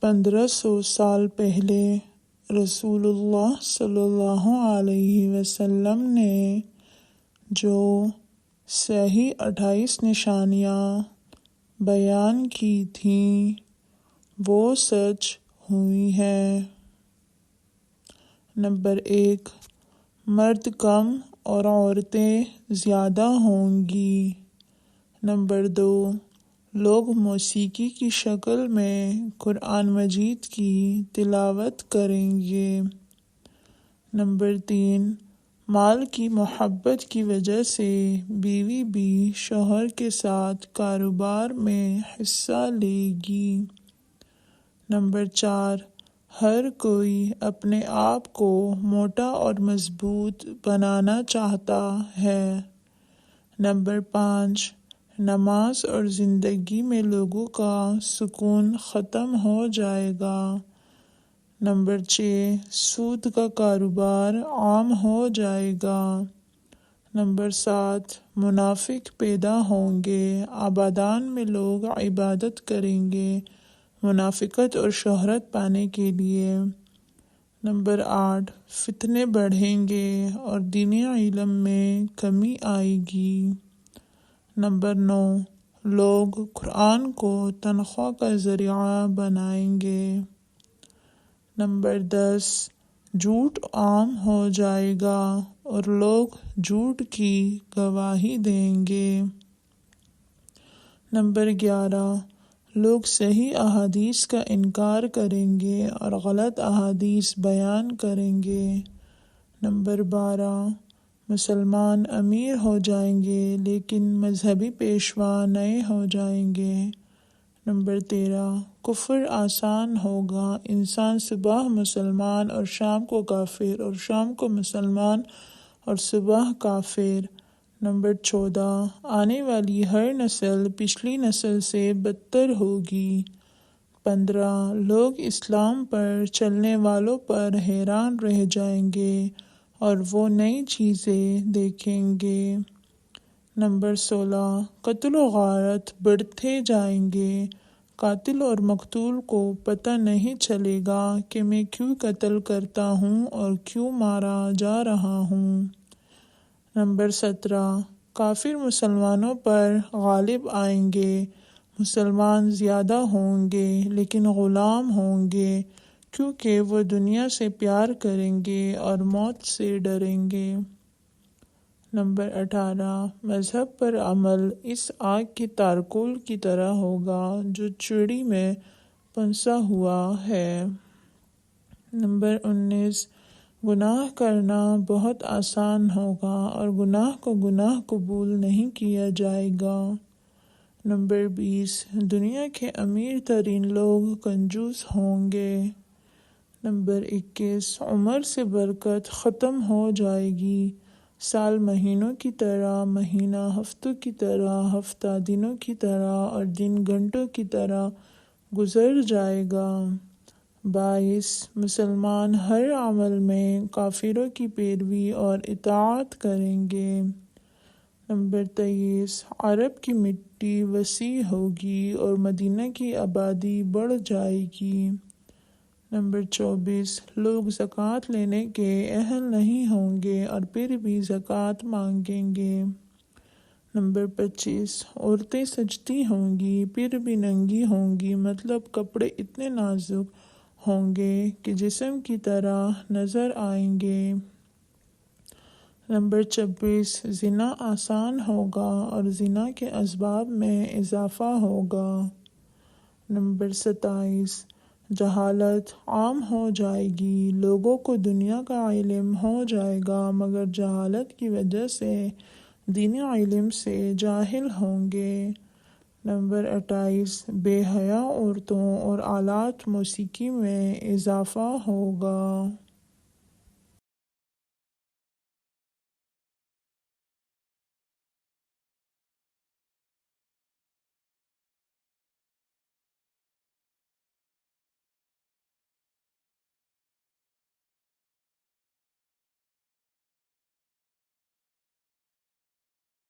1500 سال پہلے رسول اللہ صلی اللہ علیہ وسلم نے جو صحیح 28 نشانیاں بیان کی تھیں وہ سچ ہوئی ہیں۔ نمبر 1، مرد کم اور عورتیں زیادہ ہوں گی۔ نمبر 2، لوگ موسیقی کی شکل میں قرآن مجید کی تلاوت کریں گے۔ نمبر 3، مال کی محبت کی وجہ سے بیوی بھی شوہر کے ساتھ کاروبار میں حصہ لے گی۔ نمبر 4، ہر کوئی اپنے آپ کو موٹا اور مضبوط بنانا چاہتا ہے۔ نمبر 5، نماز اور زندگی میں لوگوں کا سکون ختم ہو جائے گا۔ نمبر 6، سود کا کاروبار عام ہو جائے گا۔ نمبر 7، منافق پیدا ہوں گے۔ آبادان میں لوگ عبادت کریں گے منافقت اور شہرت پانے کے لیے۔ نمبر 8، فتنے بڑھیں گے اور دینی علم میں کمی آئے گی۔ نمبر 9، لوگ قرآن کو تنخواہ کا ذریعہ بنائیں گے۔ نمبر 10، جھوٹ عام ہو جائے گا اور لوگ جھوٹ کی گواہی دیں گے۔ نمبر 11، لوگ صحیح احادیث کا انکار کریں گے اور غلط احادیث بیان کریں گے۔ نمبر 12، مسلمان امیر ہو جائیں گے لیکن مذہبی پیشوا نئے ہو جائیں گے۔ نمبر 13، کفر آسان ہوگا، انسان صبح مسلمان اور شام کو کافر اور شام کو مسلمان اور صبح کافر۔ نمبر 14، آنے والی ہر نسل پچھلی نسل سے بدتر ہوگی۔ 15، لوگ اسلام پر چلنے والوں پر حیران رہ جائیں گے اور وہ نئی چیزیں دیکھیں گے۔ نمبر 16، قتل و غارت بڑھتے جائیں گے، قاتل اور مقتول کو پتہ نہیں چلے گا کہ میں کیوں قتل کرتا ہوں اور کیوں مارا جا رہا ہوں۔ نمبر 17، کافر مسلمانوں پر غالب آئیں گے، مسلمان زیادہ ہوں گے لیکن غلام ہوں گے کیونکہ وہ دنیا سے پیار کریں گے اور موت سے ڈریں گے۔ نمبر 18، مذہب پر عمل اس آگ کے تارکول کی طرح ہوگا جو چڑھی میں پھنسا ہوا ہے۔ نمبر 19، گناہ کرنا بہت آسان ہوگا اور گناہ کو گناہ قبول نہیں کیا جائے گا۔ نمبر 20، دنیا کے امیر ترین لوگ کنجوس ہوں گے۔ نمبر 21، عمر سے برکت ختم ہو جائے گی، سال مہینوں کی طرح، مہینہ ہفتوں کی طرح، ہفتہ دنوں کی طرح اور دن گھنٹوں کی طرح گزر جائے گا۔ 22، مسلمان ہر عمل میں کافروں کی پیروی اور اطاعت کریں گے۔ نمبر 23، عرب کی مٹی وسیع ہوگی اور مدینہ کی آبادی بڑھ جائے گی۔ نمبر 24، لوگ زکوٰۃ لینے کے اہل نہیں ہوں گے اور پھر بھی زکوٰۃ مانگیں گے۔ نمبر 25، عورتیں سجتی ہوں گی پھر بھی ننگی ہوں گی، مطلب کپڑے اتنے نازک ہوں گے کہ جسم کی طرح نظر آئیں گے۔ نمبر 26، زنا آسان ہوگا اور زنا کے اسباب میں اضافہ ہوگا۔ نمبر 27، جہالت عام ہو جائے گی، لوگوں کو دنیا کا علم ہو جائے گا مگر جہالت کی وجہ سے دینی علم سے جاہل ہوں گے۔ نمبر 28، بے حیا عورتوں اور آلات موسیقی میں اضافہ ہوگا۔